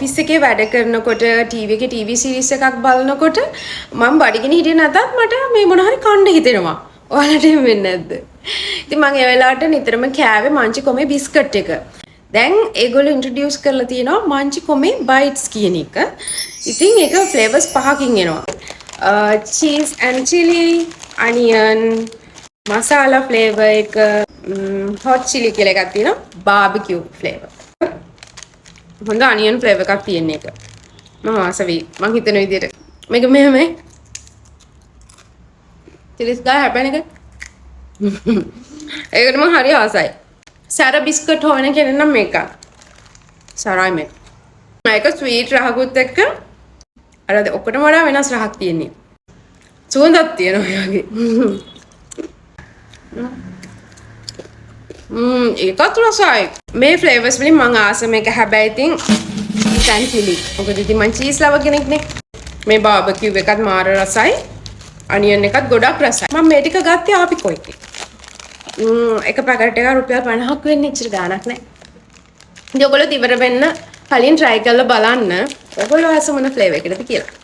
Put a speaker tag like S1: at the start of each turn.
S1: Office එකේ වැඩ කරනකොට ටීවී එකේ ටීවී සීරීස් එකක් බලනකොට මම බඩගිනි හිටියේ නැතත් මට මේ මොන හරි කන්න හිතෙනවා. ඔයාලට එහෙම වෙන්නේ නැද්ද? ඉතින් මම ඒ වෙලාවට නිතරම කෑවේ මංචි කොමේ බිස්කට් එක. දැන් ඒගොල්ලෝ ඉන්ට්‍රොඩියුස් කරලා තියෙනවා මංචි කොමේ බයිට්ස් කියන එක. ඉතින් ඒක ෆ්ලේවර්ස් 5කින් එනවා. චීස් ඇන්ඩ් චිලි, අනියන්, මසාලා ෆ්ලේවර් එක, හොට් චිලි කියලා එකක් තියෙනවා, බාබිකියු ෆ්ලේවර්. හොඳ අනියන් ෆ්ලේවර් එකක් තියෙන එක. මම ආසවි. මං හිතන විදිහට. මේක මෙහෙමයි. චිලිස් ගා හැපෙන එක. ඒකට මම හරි ආසයි. සැර බිස්කට් හොයන කෙනෙක් නම් මේක. සරයි මේක. මේක ස්වීට් රහකුත් එක්ක අර ඔක්කොටම වඩා වෙනස් රහක් තියෙන්නේ. සුවඳක් තියෙනවා වගේ. ඒකත් රසයි. මේ ෆ්ලේවර්ස් වලින් මම ආසම එක හැබැයි ඉතින් සෑන් චිලි. මොකද ඉතින් මම චීස් ලව කෙනෙක් නේ. මේ බාබකියු එකත් මාර රසයි. අනියන් එකත් ගොඩක් රසයි. මම මේ ටික ගත්තේ ආපිකෝ එකේ. එක පැකට් එකක් රුපියල් 50ක් වෙන්නේ ඉච්චර ගාණක් නෑ. ඉතින් ඔයගොල්ලෝ ඉවර වෙන්න කලින් try කරලා බලන්න. ඔයගොල්ලෝ ආස මොන ෆ්ලේවර් එකකටද කියලා.